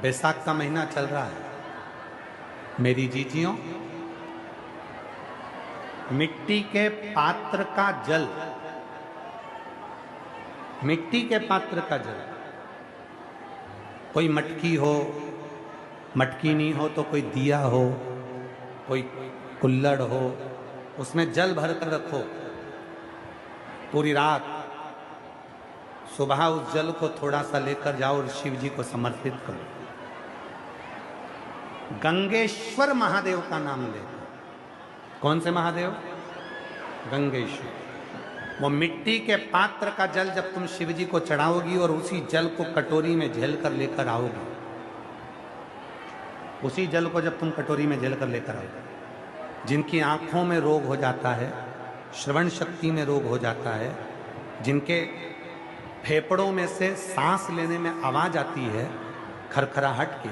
बैसाख का महीना चल रहा है मेरी जीजियों। मिट्टी के पात्र का जल, मिट्टी के पात्र का जल, कोई मटकी हो, मटकी नहीं हो तो कोई दिया हो, कोई कुल्हड़ हो, उसमें जल भर कर रखो पूरी रात। सुबह उस जल को थोड़ा सा लेकर जाओ और शिव जी को समर्पित करो। गंगेश्वर महादेव का नाम लेकर। कौन से महादेव? गंगेश्वर। वो मिट्टी के पात्र का जल जब तुम शिव जी को चढ़ाओगी और उसी जल को कटोरी में झेल कर लेकर आओगी, उसी जल को जब तुम कटोरी में झेल कर लेकर आओगे, जिनकी आंखों में रोग हो जाता है, श्रवण शक्ति में रोग हो जाता है, जिनके फेफड़ों में से सांस लेने में आवाज आती है खरखराहट की,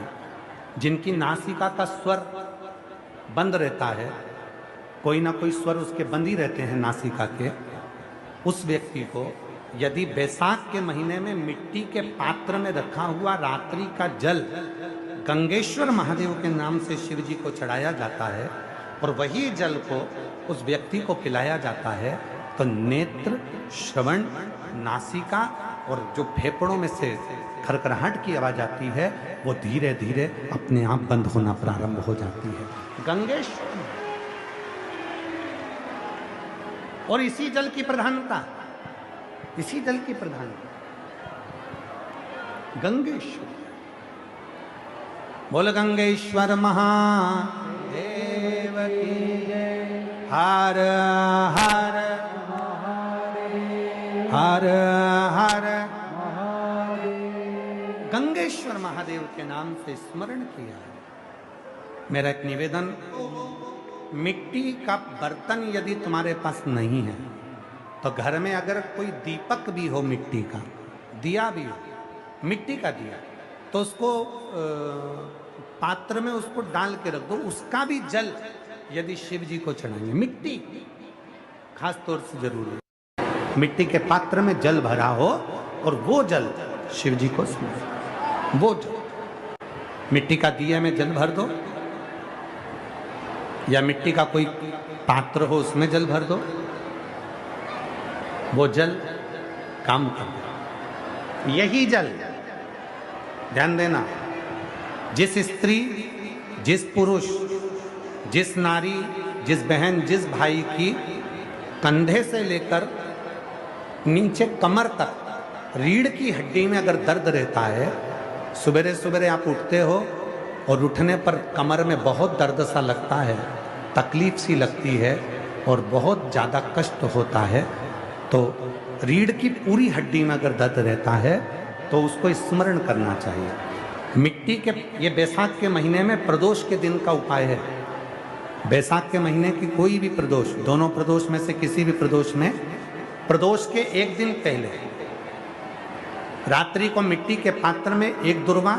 जिनकी नासिका का स्वर बंद रहता है, कोई ना कोई स्वर उसके बंद ही रहते हैं नासिका के, उस व्यक्ति को यदि बैसाख के महीने में मिट्टी के पात्र में रखा हुआ रात्रि का जल गंगेश्वर महादेव के नाम से शिव जी को चढ़ाया जाता है और वही जल को उस व्यक्ति को पिलाया जाता है, तो नेत्र, श्रवण, नासिका और जो फेफड़ों में से खरखराहट की आवाज आती है वो धीरे धीरे अपने आप बंद होना प्रारंभ हो जाती है। गंगेश्वर। और इसी जल की प्रधानता, इसी जल की प्रधानता गंगेश्वर। बोल गंगेश्वर महादेव की जय। हर हर हर हर गंगेश्वर महादेव के नाम से स्मरण किया। मेरा एक निवेदन, मिट्टी का बर्तन यदि तुम्हारे पास नहीं है तो घर में अगर कोई दीपक भी हो, मिट्टी का दिया भी हो, मिट्टी का दिया, तो उसको पात्र में उसको डाल के रख दो। उसका भी जल यदि शिव जी को चढ़ाएंगे, मिट्टी खास तौर से जरूरी है, मिट्टी के पात्र में जल भरा हो और वो जल शिव जी को समर्पित। वो जल मिट्टी का दिया में जल भर दो, या मिट्टी का कोई पात्र हो उसमें जल भर दो, वो जल काम कर दो। यही जल, ध्यान देना, जिस स्त्री, जिस पुरुष, जिस नारी, जिस बहन, जिस भाई की कंधे से लेकर नीचे कमर तक रीढ़ की हड्डी में अगर दर्द रहता है, सुबह सुबह आप उठते हो और उठने पर कमर में बहुत दर्द सा लगता है, तकलीफ सी लगती है और बहुत ज़्यादा कष्ट होता है, तो रीढ़ की पूरी हड्डी में अगर दर्द रहता है तो उसको स्मरण करना चाहिए। मिट्टी के, ये बैसाख के महीने में प्रदोष के दिन का उपाय है। बैसाख के महीने की कोई भी प्रदोष, दोनों प्रदोष में से किसी भी प्रदोष में, प्रदोष के एक दिन पहले रात्रि को मिट्टी के पात्र में एक दुर्वा,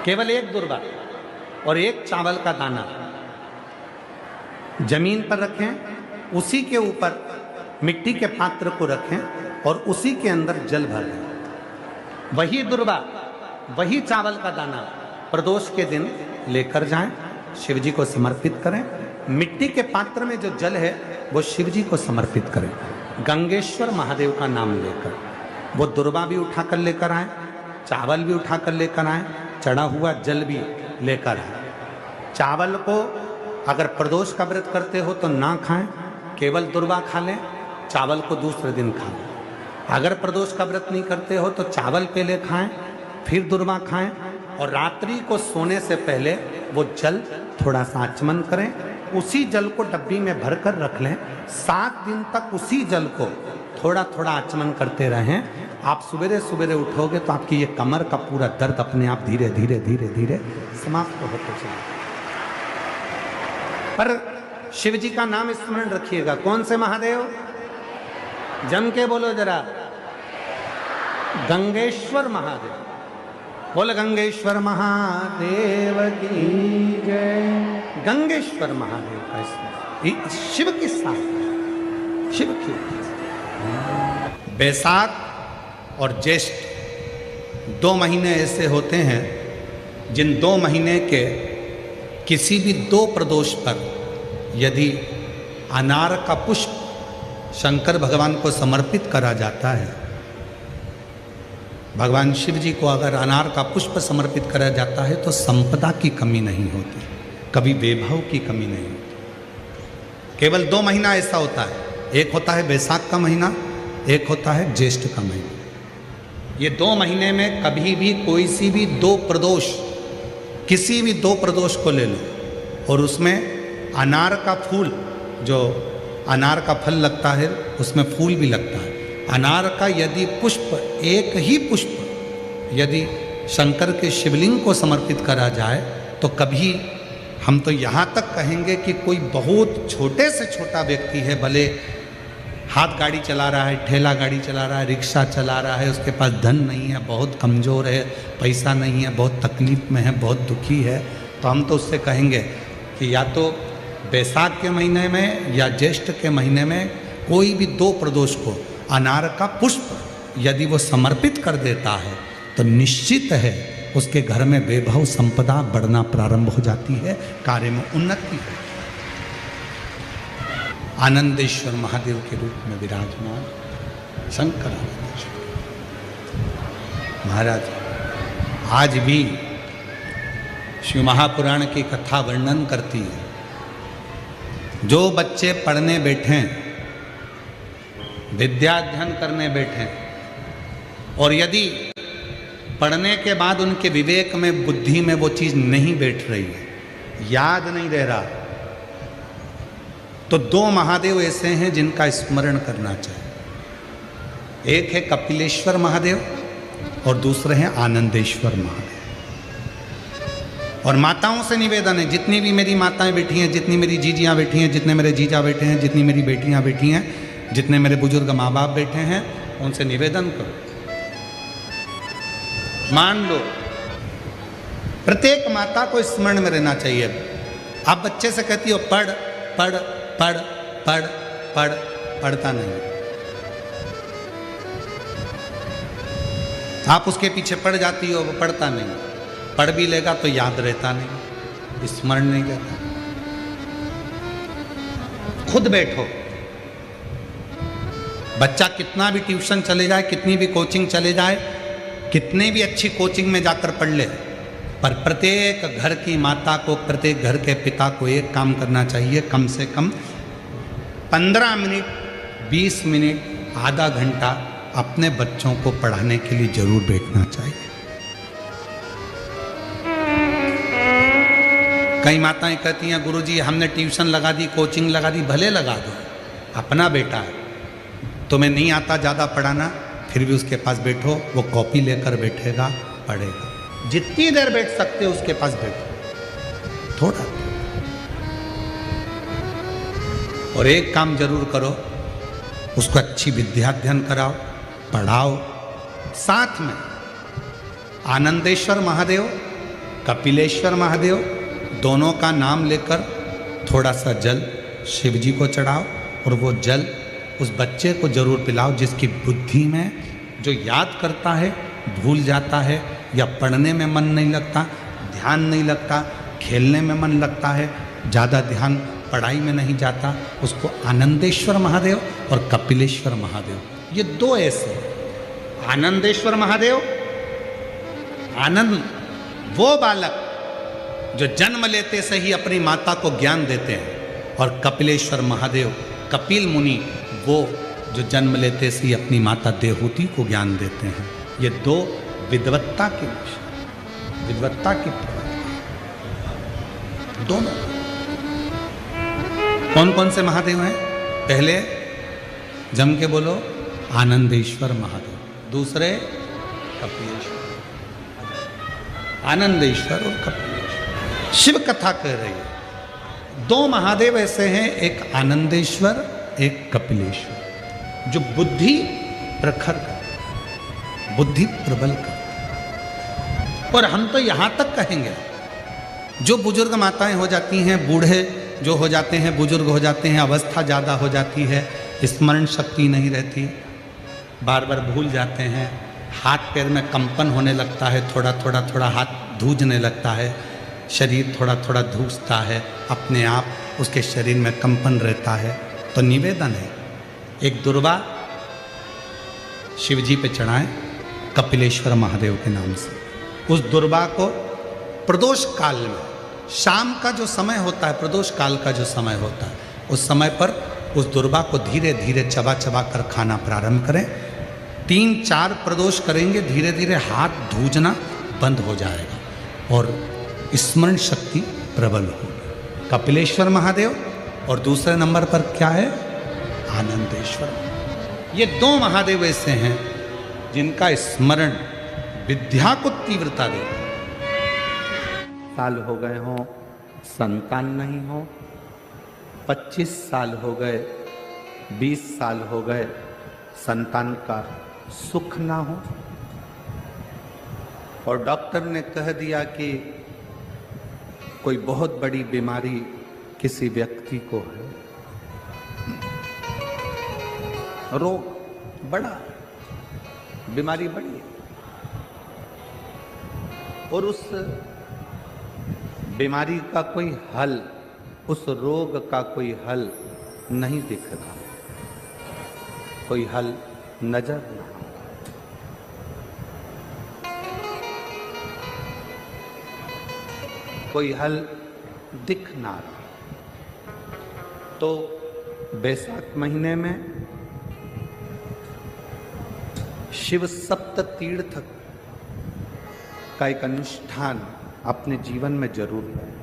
केवल एक दुर्वा और एक चावल का दाना जमीन पर रखें, उसी के ऊपर मिट्टी के पात्र को रखें और उसी के अंदर जल भर दें। वही दुर्वा, वही चावल का दाना प्रदोष के दिन लेकर जाएं, शिव जी को समर्पित करें। मिट्टी के पात्र में जो जल है वो शिव जी को समर्पित करें, गंगेश्वर महादेव का नाम लेकर। वो दुर्वा भी उठाकर लेकर आए, चावल भी उठाकर लेकर आए, चढ़ा हुआ जल भी लेकर आए। चावल को अगर प्रदोष का व्रत करते हो तो ना खाएं, केवल दुर्वा खा लें, चावल को दूसरे दिन खा लें। अगर प्रदोष का व्रत नहीं करते हो तो चावल पहले खाएं, फिर दुर्वा खाएं, और रात्रि को सोने से पहले वो जल थोड़ा सा आचमन करें, उसी जल को डब्बी में भर कर रख लें। 7 दिन तक उसी जल को थोड़ा थोड़ा आचमन करते रहें। आप सवेरे सवेरे उठोगे तो आपकी ये कमर का पूरा दर्द अपने आप धीरे धीरे धीरे धीरे समाप्त होते चले। पर शिव जी का नाम स्मरण रखिएगा। कौन से महादेव? जम के बोलो जरा, गंगेश्वर महादेव। बोल गंगेश्वर महादेव की जय। गंगेश्वर महादेव का स्मरण शिव के साथ, शिव की। बैसाख और ज्येष्ठ 2 महीने ऐसे होते हैं जिन 2 महीने के किसी भी 2 प्रदोष पर यदि अनार का पुष्प शंकर भगवान को समर्पित करा जाता है, भगवान शिव जी को अगर अनार का पुष्प समर्पित करा जाता है तो संपदा की कमी नहीं होती, कभी वैभव की कमी नहीं होती। केवल 2 महीना ऐसा होता है, एक होता है बैसाख का महीना, एक होता है ज्येष्ठ का महीना। ये 2 महीने में कभी भी कोई सी भी 2 प्रदोष, किसी भी 2 प्रदोष को ले लो और उसमें अनार का फूल, जो अनार का फल लगता है उसमें फूल भी लगता है, अनार का यदि पुष्प, एक ही पुष्प यदि शंकर के शिवलिंग को समर्पित करा जाए तो कभी, हम तो यहाँ तक कहेंगे कि कोई बहुत छोटे से छोटा व्यक्ति है, भले हाथ गाड़ी चला रहा है, ठेला गाड़ी चला रहा है, रिक्शा चला रहा है, उसके पास धन नहीं है, बहुत कमज़ोर है, पैसा नहीं है, बहुत तकलीफ़ में है, बहुत दुखी है, तो हम तो उससे कहेंगे कि या तो बैसाख के महीने में या ज्येष्ठ के महीने में कोई भी 2 प्रदोष को अनार का पुष्प यदि वो समर्पित कर देता है तो निश्चित है उसके घर में वैभव संपदा बढ़ना प्रारंभ हो जाती है, कार्य में उन्नति है। आनंदेश्वर महादेव के रूप में विराजमान शंकर आनंदेश्वर महाराज आज भी शिव महापुराण की कथा वर्णन करती है। जो बच्चे पढ़ने बैठे, विद्या अध्ययन करने बैठे और यदि पढ़ने के बाद उनके विवेक में, बुद्धि में वो चीज़ नहीं बैठ रही है, याद नहीं रह रहा, तो 2 महादेव ऐसे हैं जिनका स्मरण करना चाहिए। एक है कपिलेश्वर महादेव और दूसरे हैं आनंदेश्वर महादेव। और माताओं से निवेदन है, जितनी भी मेरी माताएं बैठी हैं, जितनी मेरी जीजियाँ बैठी हैं, जितने मेरे जीजा बैठे हैं, जितनी मेरी बेटियाँ बैठी हैं, जितने मेरे बुजुर्ग माँ बाप बैठे हैं, उनसे निवेदन करो, मान लो प्रत्येक माता को स्मरण में रहना चाहिए। आप बच्चे से कहती हो पढ़ पढ़ पढ़ पढ़ पढ़, पढ़ता नहीं, आप उसके पीछे पड़ जाती हो, वो पढ़ता नहीं, पढ़ भी लेगा तो याद रहता नहीं, स्मरण नहीं रहता। खुद बैठो, बच्चा कितना भी ट्यूशन चले जाए, कितनी भी कोचिंग चले जाए, कितने भी अच्छी कोचिंग में जाकर पढ़ ले, पर प्रत्येक घर की माता को, प्रत्येक घर के पिता को एक काम करना चाहिए, कम से कम 15 मिनट, 20 मिनट, आधा घंटा अपने बच्चों को पढ़ाने के लिए जरूर बैठना चाहिए। कई माताएं कहती हैं गुरुजी हमने ट्यूशन लगा दी, कोचिंग लगा दी, भले लगा दो, अपना बेटा है, तुम्हें नहीं आता ज़्यादा पढ़ाना, फिर भी उसके पास बैठो, वो कॉपी लेकर बैठेगा, पढ़ेगा। जितनी देर बैठ सकते हो उसके पास बैठो थोड़ा। और एक काम जरूर करो, उसको अच्छी विद्या अध्ययन कराओ, पढ़ाओ। साथ में आनंदेश्वर महादेव, कपिलेश्वर महादेव, दोनों का नाम लेकर थोड़ा सा जल शिव जी को चढ़ाओ और वो जल उस बच्चे को जरूर पिलाओ जिसकी बुद्धि में, जो याद करता है भूल जाता है, या पढ़ने में मन नहीं लगता, ध्यान नहीं लगता, खेलने में मन लगता है, ज़्यादा ध्यान पढ़ाई में नहीं जाता, उसको आनंदेश्वर महादेव और कपिलेश्वर महादेव, ये 2 ऐसे। आनंदेश्वर महादेव, आनंद वो बालक जो जन्म लेते से ही अपनी माता को ज्ञान देते हैं, और कपिलेश्वर महादेव, कपिल मुनि, वो जो जन्म लेते से ही अपनी माता देवहूति को ज्ञान देते हैं। ये 2 विद्वत्ता के विषय, विद्वत्ता की दोनों। कौन कौन से महादेव हैं? पहले जम के बोलो, आनंदेश्वर महादेव, दूसरे कपिलेश्वर, आनंदेश्वर और कपिलेश्वर। शिव कथा कह रही है 2 महादेव ऐसे हैं, एक आनंदेश्वर, एक कपिलेश्वर, जो बुद्धि प्रखर करते, बुद्धि प्रबल करते। और हम तो यहाँ तक कहेंगे, जो बुजुर्ग माताएं हो जाती हैं, बूढ़े जो हो जाते हैं, बुजुर्ग हो जाते हैं, अवस्था ज़्यादा हो जाती है, स्मरण शक्ति नहीं रहती, बार बार भूल जाते हैं, हाथ पैर में कंपन होने लगता है, थोड़ा थोड़ा थोड़ा हाथ धूजने लगता है, शरीर थोड़ा थोड़ा धूसता है, अपने आप उसके शरीर में कंपन रहता है, तो निवेदन है एक दुर्वा शिव जी पे चढ़ाएं कपिलेश्वर महादेव के नाम से। उस दुर्वा को प्रदोष काल में, शाम का जो समय होता है, प्रदोष काल का जो समय होता है, उस समय पर उस दुर्वा को धीरे धीरे चबा चबा कर खाना प्रारंभ करें। 3-4 प्रदोष करेंगे, धीरे धीरे हाथ धूजना बंद हो जाएगा और स्मरण शक्ति प्रबल होगी। कपिलेश्वर महादेव और दूसरे नंबर पर क्या है? आनंदेश्वर। ये 2 महादेव ऐसे हैं जिनका स्मरण विद्या को तीव्रता देता है। साल हो गए हों, संतान नहीं हो, 25 साल हो गए, 20 साल हो गए, संतान का सुख ना हो, और डॉक्टर ने कह दिया कि कोई बहुत बड़ी बीमारी किसी व्यक्ति को है, रोग बड़ा, बीमारी बड़ी है, और उस बीमारी का कोई हल, उस रोग का कोई हल नहीं दिख रहा, कोई हल नजर नहीं, कोई हल दिख ना रहा। तो बैसाख महीने में शिव सप्त तीर्थ का एक अनुष्ठान अपने जीवन में जरूर करें।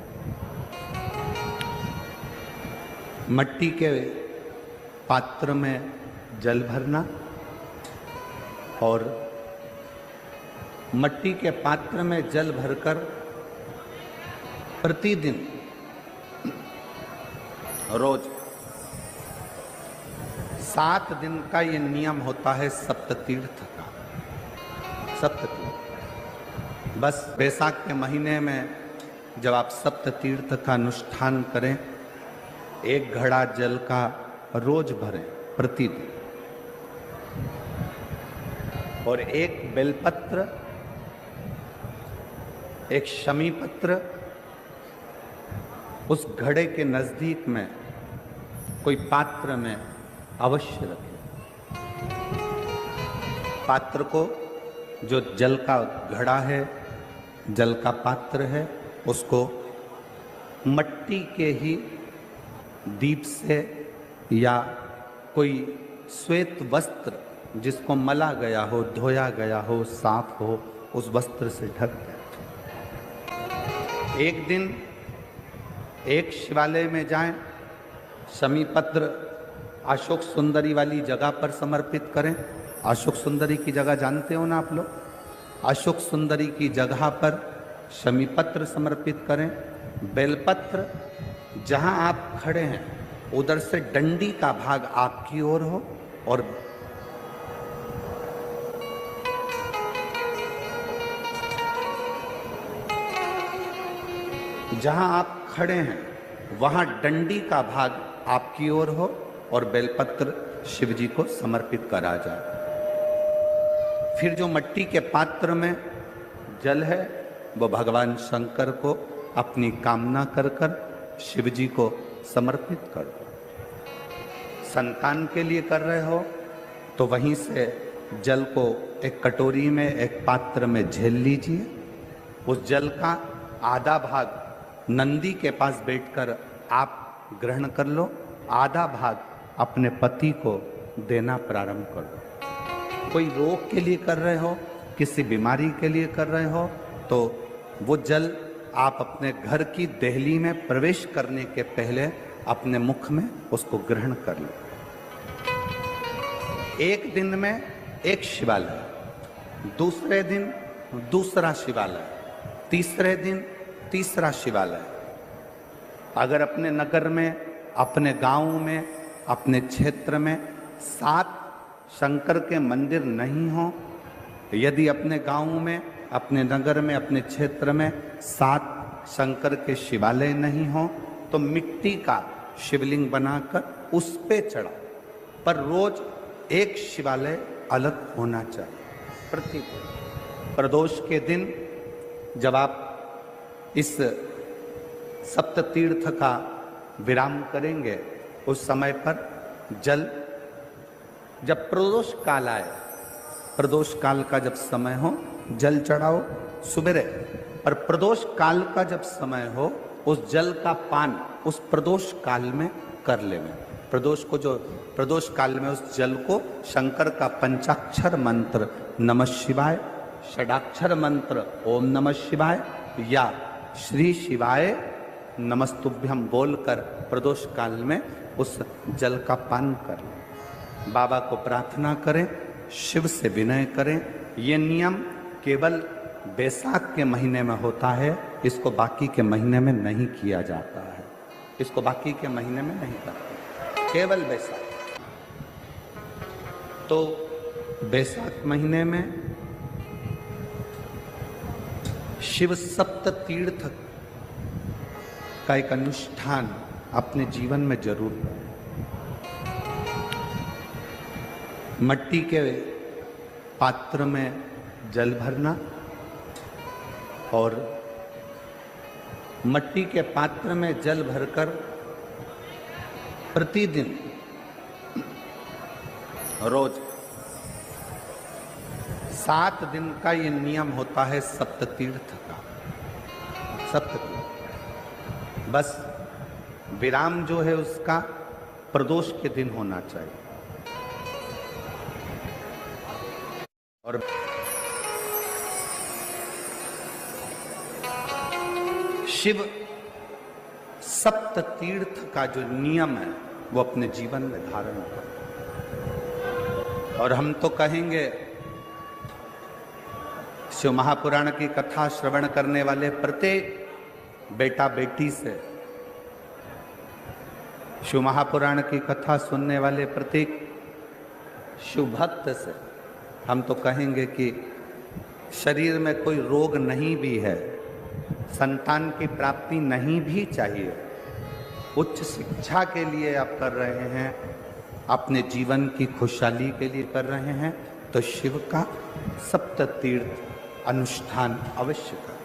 मट्टी के पात्र में जल भरना और मट्टी के पात्र में जल भरकर प्रतिदिन रोज 7 दिन का ये नियम होता है सप्ततीर्थ का। सप्ततीर्थ बस बैसाख के महीने में जब आप सप्ततीर्थ का अनुष्ठान करें, 1 घड़ा जल का रोज भरें प्रतिदिन, और 1 बेलपत्र, 1 शमी पत्र उस घड़े के नजदीक में कोई पात्र में अवश्य रखें। पात्र को, जो जल का घड़ा है, जल का पात्र है, उसको मट्टी के ही दीप से या कोई श्वेत वस्त्र जिसको मला गया हो, धोया गया हो, साफ हो, उस वस्त्र से ढक दें। एक दिन एक शिवालय में जाएं, शमी पत्र अशोक सुंदरी वाली जगह पर समर्पित करें। अशोक सुंदरी की जगह जानते हो ना आप लोग? अशोक सुंदरी की जगह पर शमी पत्र समर्पित करें। बेलपत्र जहां आप खड़े हैं उधर से डंडी का भाग आपकी ओर हो, और जहां आप खड़े हैं वहां डंडी का भाग आपकी ओर हो और बेलपत्र शिव जी को समर्पित करा जाए। फिर जो मट्टी के पात्र में जल है वो भगवान शंकर को अपनी कामना कर कर शिव जी को समर्पित कर दो। संतान के लिए कर रहे हो तो वहीं से जल को एक कटोरी में, एक पात्र में झेल लीजिए। उस जल का आधा भाग नंदी के पास बैठकर आप ग्रहण कर लो, आधा भाग अपने पति को देना प्रारंभ कर दो। कोई रोग के लिए कर रहे हो, किसी बीमारी के लिए कर रहे हो, तो वो जल आप अपने घर की देहली में प्रवेश करने के पहले अपने मुख में उसको ग्रहण कर लो। एक दिन में एक शिवालय, दूसरे दिन दूसरा शिवालय, तीसरे दिन तीसरा शिवालय। अगर अपने नगर में, अपने गांव में, अपने क्षेत्र में 7 शंकर के मंदिर नहीं हो, यदि अपने गांव में, अपने नगर में, अपने क्षेत्र में 7 शंकर के शिवालय नहीं हो, तो मिट्टी का शिवलिंग बनाकर उस पे चढ़ाओ, पर रोज एक शिवालय अलग होना चाहिए। प्रतिदिन प्रदोष के दिन जब आप इस सप्त तीर्थ का विराम करेंगे, उस समय पर जल, जब प्रदोष काल आए, प्रदोष काल का जब समय हो जल चढ़ाओ सुबेरे, और प्रदोष काल का जब समय हो उस जल का पान उस प्रदोष काल में कर लेना। प्रदोष को जो प्रदोष काल में उस जल को शंकर का पंचाक्षर मंत्र नमः शिवाय, षडाक्षर मंत्र ओम नमः शिवाय या श्री शिवाय नमस्तुभ्यम बोलकर प्रदोष काल में उस जल का पान कर लें। बाबा को प्रार्थना करें, शिव से विनय करें। ये नियम केवल बैसाख के महीने में होता है, इसको बाकी के महीने में नहीं किया जाता है, इसको बाकी के महीने में नहीं करते, केवल बैसाख। तो बैसाख महीने में शिव सप्त तीर्थ का एक अनुष्ठान अपने जीवन में जरूर करें। मट्टी के पात्र में जल भरना और मट्टी के पात्र में जल भरकर प्रतिदिन रोज 7 दिन का ये नियम होता है सप्ततीर्थ का। सप्ततीर्थ बस विराम जो है उसका प्रदोष के दिन होना चाहिए। और शिव सप्त तीर्थ का जो नियम है वो अपने जीवन में धारण करें। और हम तो कहेंगे शिव महापुराण की कथा श्रवण करने वाले प्रत्येक बेटा बेटी से, शिव महापुराण की कथा सुनने वाले प्रत्येक शिव भक्त से हम तो कहेंगे कि शरीर में कोई रोग नहीं भी है, संतान की प्राप्ति नहीं भी चाहिए, उच्च शिक्षा के लिए आप कर रहे हैं, अपने जीवन की खुशहाली के लिए कर रहे हैं, तो शिव का सप्त तीर्थ अनुष्ठान अवश्य करें,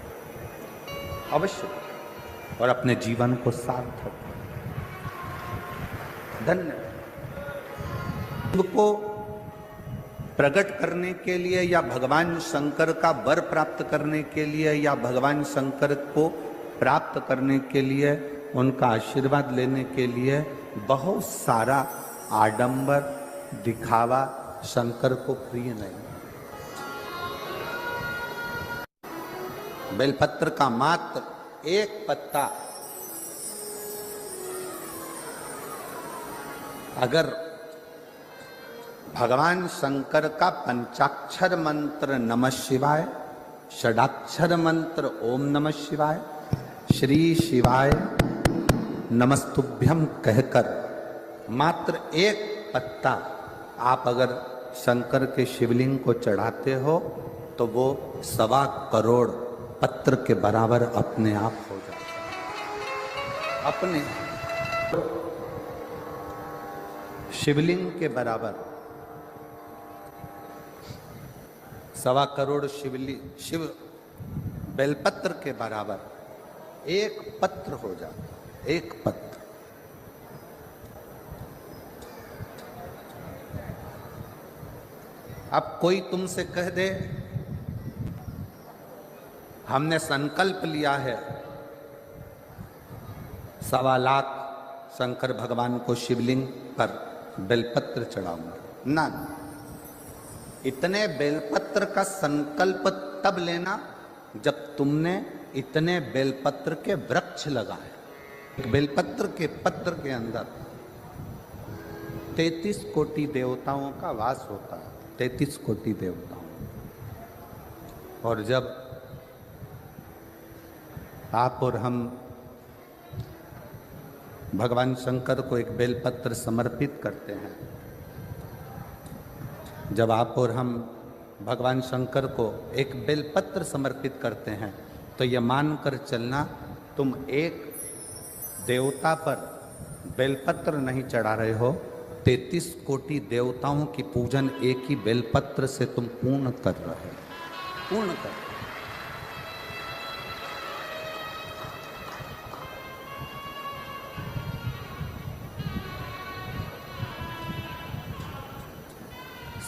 अवश्य करें और अपने जीवन को सार्थक करें। धन्यवाद। शिव को प्रकट करने के लिए या भगवान शंकर का वर प्राप्त करने के लिए या भगवान शंकर को प्राप्त करने के लिए, उनका आशीर्वाद लेने के लिए बहुत सारा आडंबर दिखावा शंकर को प्रिय नहीं। बेलपत्र का मात्र एक पत्ता अगर भगवान शंकर का पंचाक्षर मंत्र नमः शिवाय, षडाक्षर मंत्र ओम नमः शिवाय, श्री शिवाय नमस्तुभ्यम कहकर मात्र एक पत्ता आप अगर शंकर के शिवलिंग को चढ़ाते हो तो वो 1.25 करोड़ पत्र के बराबर अपने आप हो जाता है। अपने शिवलिंग के बराबर 1.25 करोड़ शिव बेलपत्र के बराबर एक पत्र हो जाता, एक पत्र। अब कोई तुमसे कह दे हमने संकल्प लिया है 1.25 लाख शंकर भगवान को शिवलिंग पर बेलपत्र चढ़ाऊंगा, ना, इतने बेलपत्र का संकल्प तब लेना जब तुमने इतने बेलपत्र के वृक्ष लगाए। बेलपत्र के पत्र के अंदर 33 कोटि देवताओं का वास होता है, 33 कोटि देवताओं। और जब आप और हम भगवान शंकर को एक बेलपत्र समर्पित करते हैं, जब आप और हम भगवान शंकर को एक बेलपत्र समर्पित करते हैं, तो यह मानकर चलना तुम एक देवता पर बेलपत्र नहीं चढ़ा रहे हो, 33 कोटि देवताओं की पूजन एक ही बेलपत्र से तुम पूर्ण कर रहे, पूर्ण कर।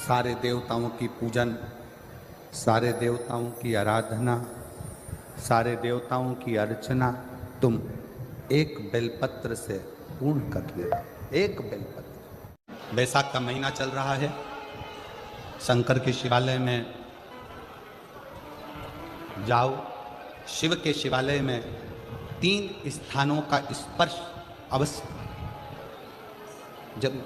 सारे देवताओं की पूजन, सारे देवताओं की आराधना, सारे देवताओं की अर्चना तुम एक बेलपत्र से पूर्ण कर ले। एक बेलपत्र। बैसाख का महीना चल रहा है। शंकर के शिवालय में जाओ। शिव के शिवालय में 3 स्थानों का स्पर्श अवश्य जब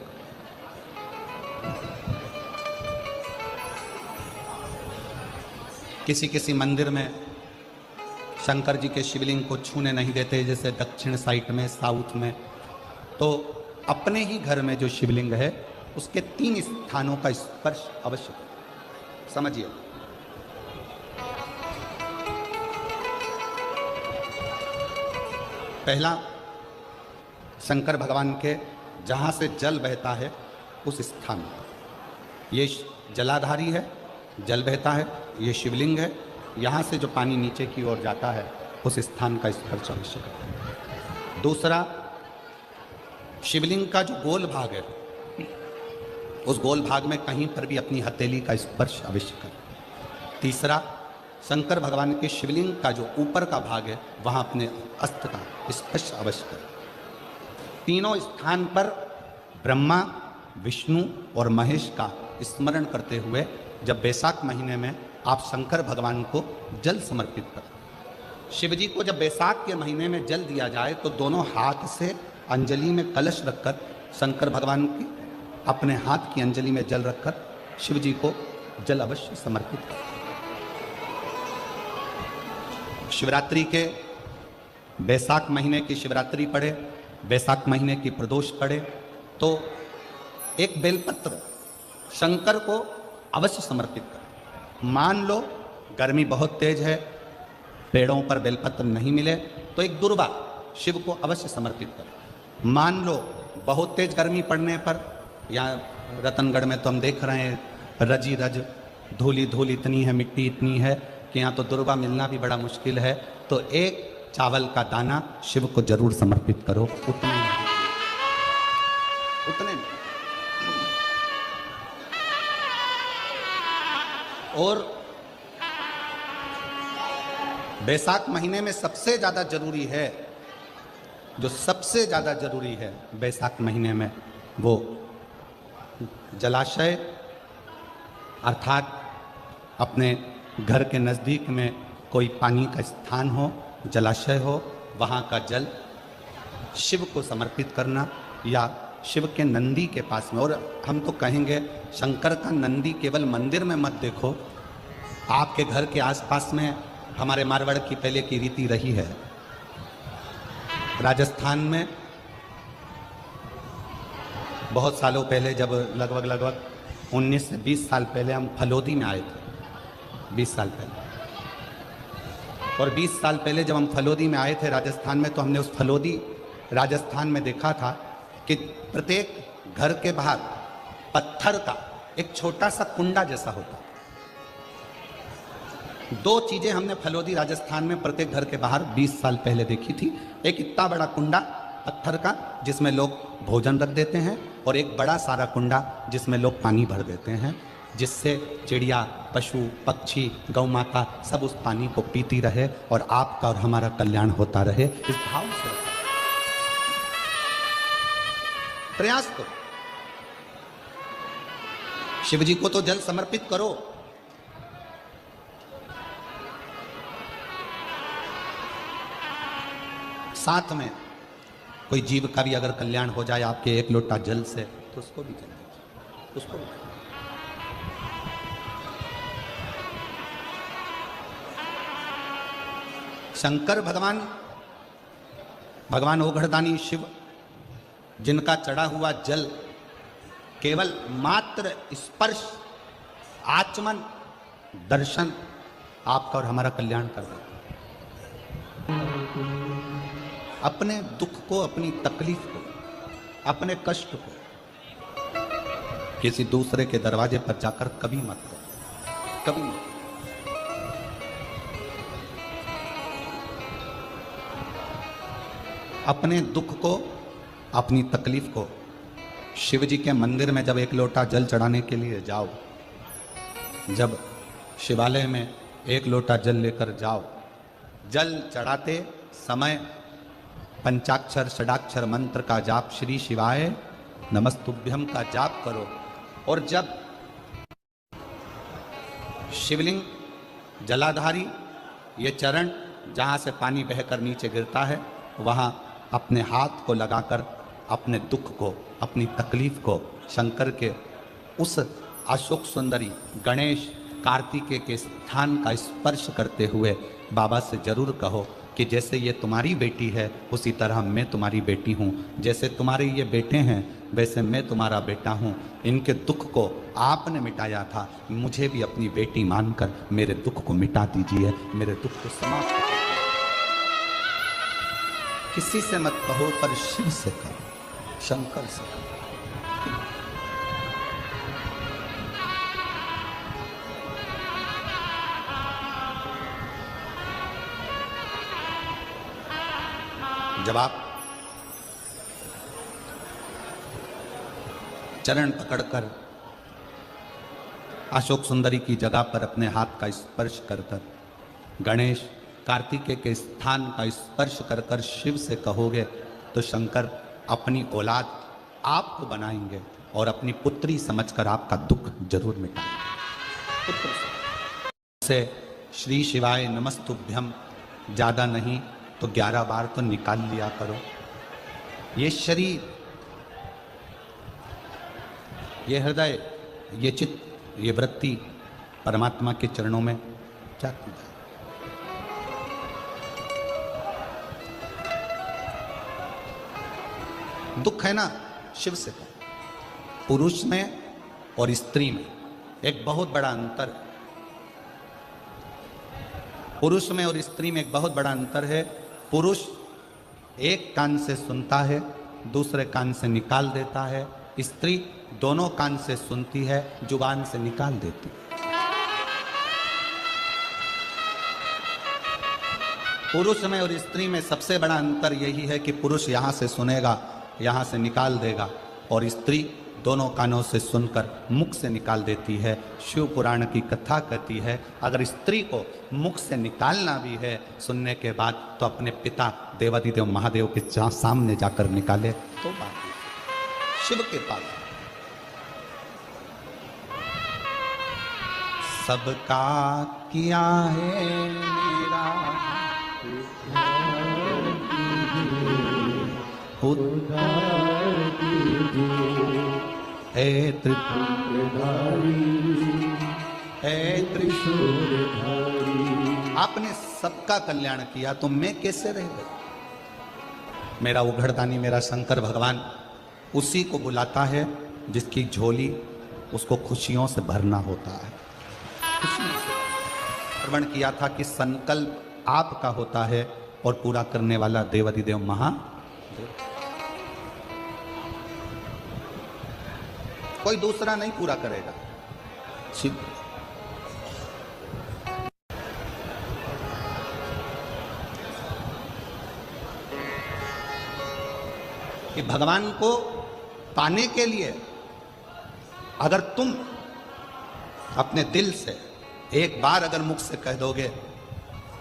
किसी किसी मंदिर में शंकर जी के शिवलिंग को छूने नहीं देते, जैसे दक्षिण साइड में, साउथ में, तो अपने ही घर में जो शिवलिंग है उसके 3 स्थानों का स्पर्श अवश्य समझिए। पहला, शंकर भगवान के जहां से जल बहता है उस स्थान, ये जलाधारी है, जल बहता है, ये शिवलिंग है, यहाँ से जो पानी नीचे की ओर जाता है उस स्थान का स्पर्श अवश्य करें। दूसरा, शिवलिंग का जो गोल भाग है उस गोल भाग में कहीं पर भी अपनी हथेली का स्पर्श अवश्य करें। तीसरा, शंकर भगवान के शिवलिंग का जो ऊपर का भाग है वहाँ अपने अस्त्र का स्पर्श अवश्य करें। तीनों स्थान पर ब्रह्मा, विष्णु और महेश का स्मरण करते हुए जब बैसाख महीने में आप शंकर भगवान को जल समर्पित करें। शिव जी को जब बैसाख के महीने में जल दिया जाए तो दोनों हाथ से अंजलि में कलश रखकर शंकर भगवान की अपने हाथ की अंजलि में जल रखकर शिव जी को जल अवश्य समर्पित करें। शिवरात्रि के बैसाख महीने की शिवरात्रि पड़े, बैसाख महीने की प्रदोष पड़े तो एक बेलपत्र शंकर को अवश्य समर्पित करें। मान लो गर्मी बहुत तेज है, पेड़ों पर बेलपत्र नहीं मिले तो एक दुर्वा शिव को अवश्य समर्पित करें। मान लो बहुत तेज गर्मी पड़ने पर, यहाँ रतनगढ़ में तो हम देख रहे हैं रजी रज, धूली धूल इतनी है, मिट्टी इतनी है कि यहाँ तो दुर्वा मिलना भी बड़ा मुश्किल है, तो एक चावल का दाना शिव को जरूर समर्पित करो। उतने और बैसाख महीने में सबसे ज़्यादा जरूरी है, जो सबसे ज़्यादा जरूरी है बैसाख महीने में, वो जलाशय अर्थात अपने घर के नज़दीक में कोई पानी का स्थान हो, जलाशय हो, वहाँ का जल शिव को समर्पित करना, या शिव के नंदी के पास में। और हम तो कहेंगे शंकर का नंदी केवल मंदिर में मत देखो, आपके घर के आसपास में हमारे मारवाड़ की पहले की रीति रही है। राजस्थान में बहुत सालों पहले, जब लगभग 19 से 20 साल पहले हम फलोदी में आए थे, 20 साल पहले, और 20 साल पहले जब हम फलोदी में आए थे राजस्थान में, तो हमने उस फलोदी राजस्थान में देखा था कि प्रत्येक घर के बाहर पत्थर का एक छोटा सा कुंडा जैसा होता। 2 चीजें हमने फलोदी राजस्थान में प्रत्येक घर के बाहर 20 साल पहले देखी थी। एक इतना बड़ा कुंडा पत्थर का जिसमें लोग भोजन रख देते हैं, और एक बड़ा सारा कुंडा जिसमें लोग पानी भर देते हैं, जिससे चिड़िया, पशु, पक्षी, गौ माता सब उस पानी को पीती रहे और आपका और हमारा कल्याण होता रहे। इस भाव से प्रयास करो। शिव जी को तो जल समर्पित करो, साथ में कोई जीव का भी अगर कल्याण हो जाए आपके एक लोटा जल से, तो उसको भी जल दीजिए, उसको भी। शंकर भगवान ओघड़दानी शिव, जिनका चढ़ा हुआ जल केवल मात्र स्पर्श, आचमन, दर्शन आपका और हमारा कल्याण कर देता है। अपने दुख को, अपनी तकलीफ को, अपने कष्ट को किसी दूसरे के दरवाजे पर जाकर कभी मत करो, कभी मत। अपने दुख को, अपनी तकलीफ को शिव जी के मंदिर में जब एक लोटा जल चढ़ाने के लिए जाओ, जब शिवालय में एक लोटा जल लेकर जाओ, जल चढ़ाते समय पंचाक्षर षडाक्षर मंत्र का जाप, श्री शिवाय नमस्तुभ्यम का जाप करो। और जब शिवलिंग जलाधारी ये चरण जहाँ से पानी बहकर नीचे गिरता है, वहाँ अपने हाथ को लगाकर अपने दुख को, अपनी तकलीफ को शंकर के उस अशोक सुंदरी गणेश कार्तिकेय के स्थान का स्पर्श करते हुए बाबा से जरूर कहो कि जैसे ये तुम्हारी बेटी है उसी तरह मैं तुम्हारी बेटी हूँ, जैसे तुम्हारे ये बेटे हैं वैसे मैं तुम्हारा बेटा हूँ। इनके दुख को आपने मिटाया था, मुझे भी अपनी बेटी मानकर मेरे दुख को मिटा दीजिए, मेरे दुख को समाप्त कर दीजिए। किसी से मत कहो पर शिव से कहो, शंकर से कहो। जब आप चरण पकड़कर अशोक सुंदरी की जगह पर अपने हाथ का स्पर्श कर कर गणेश कार्तिकेय के स्थान का स्पर्श कर कर शिव से कहोगे तो शंकर अपनी औलाद आपको बनाएंगे और अपनी पुत्री समझकर आपका दुख जरूर मिटाएंगे। पुत्र से श्री शिवाय नमस्तुभ्यम ज़्यादा नहीं तो 11 बार तो निकाल लिया करो। ये शरीर, ये हृदय, ये चित्त, ये वृत्ति परमात्मा के चरणों में जाती है। दुख है ना, शिव से कहो। पुरुष में और स्त्री में एक बहुत बड़ा अंतर है। पुरुष में और स्त्री में एक बहुत बड़ा अंतर है। पुरुष एक कान से सुनता है, दूसरे कान से निकाल देता है। स्त्री दोनों कान से सुनती है, जुबान से निकाल देती है। पुरुष में और स्त्री में सबसे बड़ा अंतर यही है कि पुरुष यहाँ से सुनेगा, यहाँ से निकाल देगा, और स्त्री दोनों कानों से सुनकर मुख से निकाल देती है। शिव पुराण की कथा कहती है अगर स्त्री को मुख से निकालना भी है सुनने के बाद तो अपने पिता देवादिदेव महादेव के सामने जाकर निकाले तो बात शिव के पास। सबका किया है मेरा उद्धार कीजिए, हे त्रिपुरधारी, हे त्रिशूलधारी। आपने सबका कल्याण किया तो मैं कैसे रह गया? मेरा उघड़दानी मेरा शंकर भगवान उसी को बुलाता है जिसकी झोली उसको खुशियों से भरना होता है। श्रवण किया था कि संकल्प आपका होता है और पूरा करने वाला देवादिदेव महादेव। कोई दूसरा नहीं पूरा करेगा, शिव। कि भगवान को पाने के लिए अगर तुम अपने दिल से एक बार अगर मुख से कह दोगे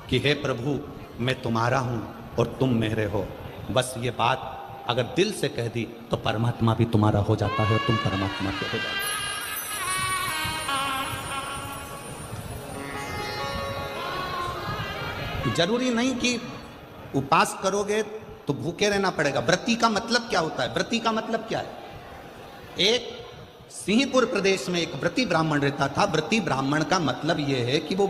कि हे प्रभु मैं तुम्हारा हूं और तुम मेरे हो, बस ये बात अगर दिल से कह दी तो परमात्मा भी तुम्हारा हो जाता है और तुम परमात्मा के हो जाते हो। जरूरी नहीं कि उपास करोगे तो भूखे रहना पड़ेगा। व्रती का मतलब क्या होता है? व्रती का मतलब क्या है? एक सिंहपुर प्रदेश में एक व्रती ब्राह्मण रहता था। व्रती ब्राह्मण का मतलब यह है कि वो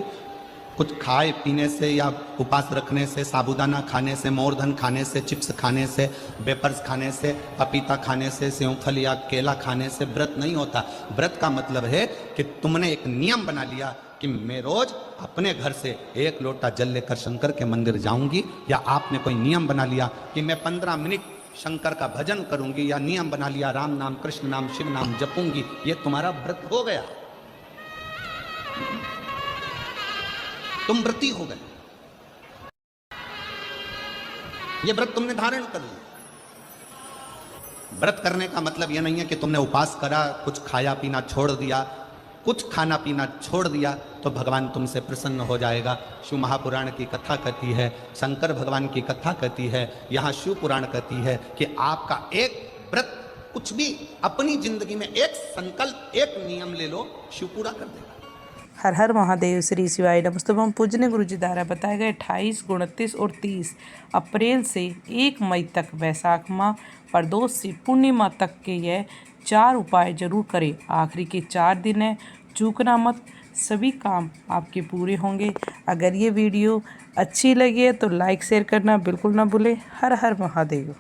कुछ खाए पीने से या उपास रखने से, साबूदाना खाने से, मोरधन खाने से, चिप्स खाने से, वेपर्स खाने से, पपीता खाने से, सेवफल या केला खाने से व्रत नहीं होता। व्रत का मतलब है कि तुमने एक नियम बना लिया कि मैं रोज अपने घर से एक लोटा जल लेकर शंकर के मंदिर जाऊंगी, या आपने कोई नियम बना लिया कि मैं 15 मिनट शंकर का भजन करूंगी या नियम बना लिया राम नाम कृष्ण नाम शिव नाम जपूंगी, ये तुम्हारा व्रत हो गया, तुम व्रती हो गए, ये व्रत तुमने धारण कर लिया। व्रत करने का मतलब यह नहीं है कि तुमने उपास करा, कुछ खाया पीना छोड़ दिया, कुछ खाना पीना छोड़ दिया तो भगवान तुमसे प्रसन्न हो जाएगा। शिव महापुराण की कथा कहती है, शंकर भगवान की कथा कहती है, यहाँ शिव पुराण कहती है कि आपका एक व्रत, कुछ भी अपनी जिंदगी में एक संकल्प, एक नियम ले लो, शिव पूरा कर देगा। हर हर महादेव, श्री शिवाय नमस्तुभम। पूजनीय गुरु जी द्वारा बताए गए 28, 29 और 30 अप्रैल से 1 मई तक वैशाख माह प्रदोष से पूर्णिमा तक के यह 4 उपाय जरूर करें। आखिरी के 4 दिन है, चूकना मत, सभी काम आपके पूरे होंगे। अगर ये वीडियो अच्छी लगी है तो लाइक शेयर करना बिल्कुल ना भूलें। हर हर महादेव।